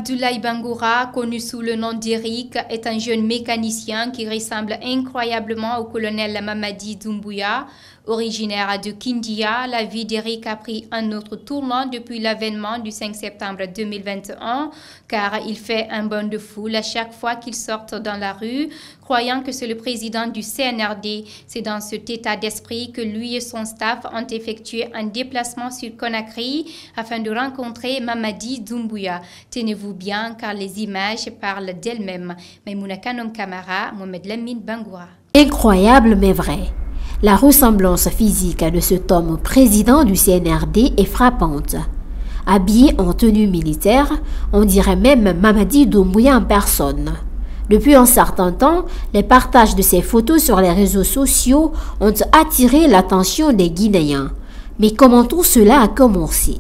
Abdoulaye Bangoura, connu sous le nom d'Eric, est un jeune mécanicien qui ressemble incroyablement au colonel Mamadi Doumbouya. Originaire de Kindia, la vie d'Eric a pris un autre tournant depuis l'avènement du 5 septembre 2021, car il fait un bond de foule à chaque fois qu'il sort dans la rue, croyant que c'est le président du CNRD. C'est dans cet état d'esprit que lui et son staff ont effectué un déplacement sur Conakry afin de rencontrer Mamadi Doumbouya. Tenez-vous bien, car les images parlent d'elles-mêmes. Maïmouna Kanom Kamara, Mohamed Lamine Bangoura. Incroyable mais vrai. La ressemblance physique de cet homme président du CNRD est frappante. Habillé en tenue militaire, on dirait même Mamadi Doumbouya en personne. Depuis un certain temps, les partages de ces photos sur les réseaux sociaux ont attiré l'attention des Guinéens. Mais comment tout cela a commencé?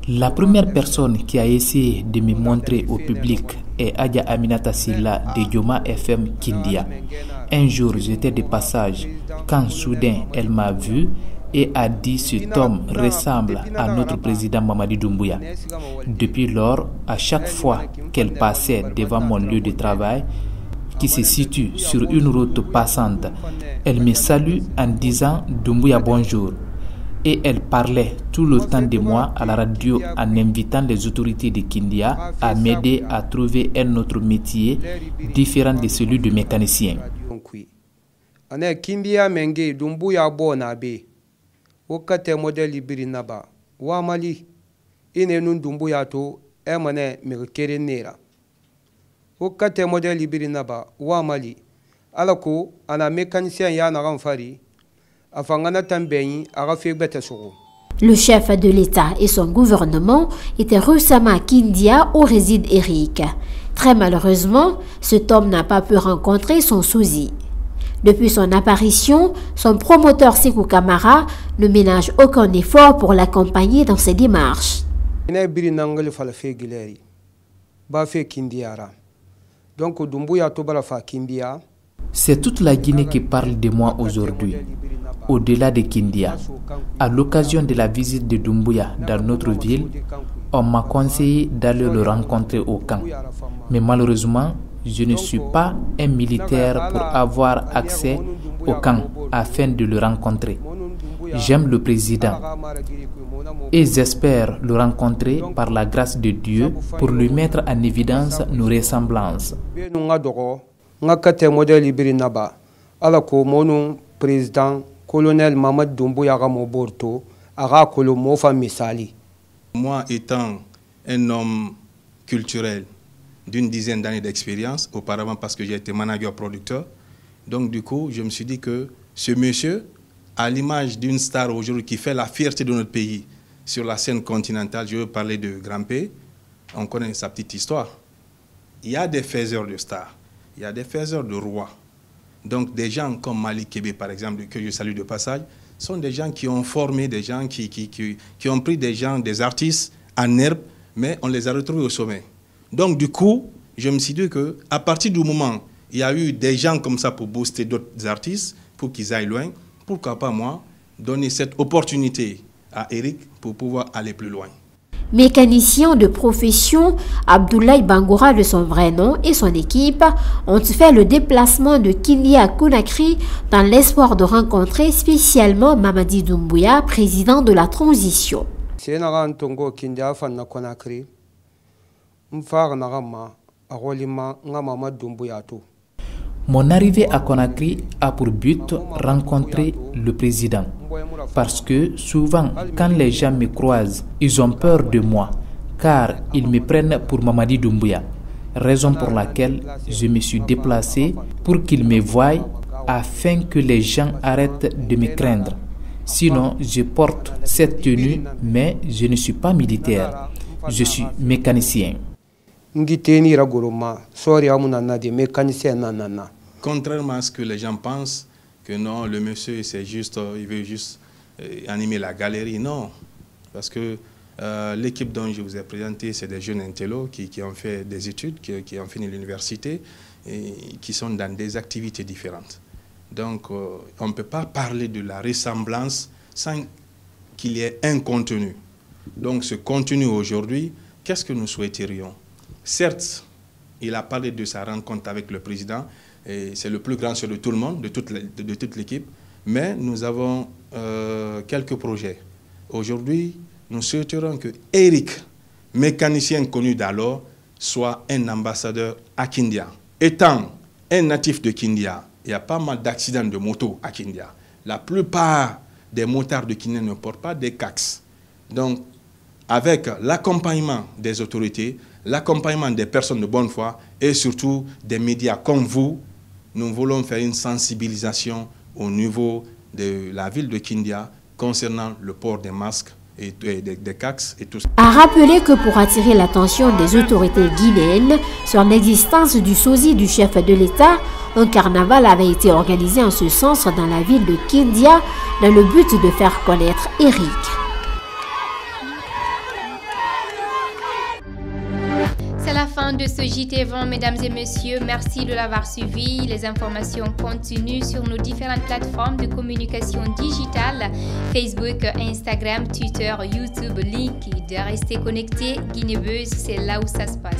La première personne qui a essayé de me montrer au public est Adja Aminata Silla de Dioma FM Kindia. Un jour, j'étais de passage quand soudain elle m'a vu et a dit cet homme ressemble à notre président Mamadi Doumbouya. Depuis lors, à chaque fois qu'elle passait devant mon lieu de travail, qui se situe sur une route passante, elle me salue en disant Doumbouya bonjour. Et elle parlait tout le temps de moi à la radio en invitant les autorités de Kindia à m'aider à trouver un autre métier différent de celui de mécanicien. Le chef de l'État et son gouvernement étaient récemment à Kindia où réside Eric. Très malheureusement, cet homme n'a pas pu rencontrer son sosie. Depuis son apparition, son promoteur Sekou Kamara ne ménage aucun effort pour l'accompagner dans ses démarches. C'est toute la Guinée qui parle de moi aujourd'hui, au-delà de Kindia. À l'occasion de la visite de Doumbouya dans notre ville, on m'a conseillé d'aller le rencontrer au camp. Mais malheureusement, je ne suis pas un militaire pour avoir accès au camp afin de le rencontrer. J'aime le président et j'espère le rencontrer par la grâce de Dieu pour lui mettre en évidence nos ressemblances. Président colonel Mamadi Doumbouya Moborto Arakolo Mofa Misali. Moi étant un homme culturel d'une dizaine d'années d'expérience auparavant parce que j'ai été manager producteur, donc du coup je me suis dit que ce monsieur, à l'image d'une star aujourd'hui qui fait la fierté de notre pays sur la scène continentale, je veux parler de Grand P, on connaît sa petite histoire. Il y a des faiseurs de stars, il y a des faiseurs de rois. Donc des gens comme Malik Kébé, par exemple, que je salue de passage, sont des gens qui ont formé, des gens qui ont pris des gens, des artistes en herbe, mais on les a retrouvés au sommet. Donc du coup, je me suis dit qu'à partir du moment où il y a eu des gens comme ça pour booster d'autres artistes, pour qu'ils aillent loin, pourquoi pas moi, donner cette opportunité à Eric pour pouvoir aller plus loin. Mécanicien de profession, Abdoulaye Bangoura de son vrai nom et son équipe ont fait le déplacement de Kindia à Conakry dans l'espoir de rencontrer spécialement Mamadi Doumbouya, président de la transition. Mon arrivée à Conakry a pour but rencontrer le président. Parce que souvent, quand les gens me croisent, ils ont peur de moi, car ils me prennent pour Mamadi Doumbouya. Raison pour laquelle je me suis déplacé pour qu'ils me voient afin que les gens arrêtent de me craindre. Sinon, je porte cette tenue, mais je ne suis pas militaire. Je suis mécanicien. Contrairement à ce que les gens pensent, que non, le monsieur, c'est juste, il veut juste animer la galerie. Non, parce que l'équipe dont je vous ai présenté, c'est des jeunes intellos qui ont fait des études, qui ont fini l'université et qui sont dans des activités différentes. Donc, on ne peut pas parler de la ressemblance sans qu'il y ait un contenu. Donc ce contenu aujourd'hui, qu'est-ce que nous souhaiterions? Certes, il a parlé de sa rencontre avec le président, et c'est le plus grand sur de tout le monde, de toute l'équipe, mais nous avons quelques projets. Aujourd'hui, nous souhaiterions que Eric, mécanicien connu d'alors, soit un ambassadeur à Kindia. Étant un natif de Kindia, il y a pas mal d'accidents de moto à Kindia. La plupart des motards de Kindia ne portent pas des CAX. Donc, avec l'accompagnement des autorités, l'accompagnement des personnes de bonne foi et surtout des médias comme vous, nous voulons faire une sensibilisation au niveau de la ville de Kindia concernant le port des masques et des CAX et tout ça. A rappeler que pour attirer l'attention des autorités guinéennes sur l'existence du sosie du chef de l'État, un carnaval avait été organisé en ce sens dans la ville de Kindia dans le but de faire connaître Eric. C'est la fin de ce JT20, mesdames et messieurs. Merci de l'avoir suivi. Les informations continuent sur nos différentes plateformes de communication digitale, Facebook, Instagram, Twitter, YouTube, LinkedIn. Restez connectés. Guinée Buzz, c'est là où ça se passe.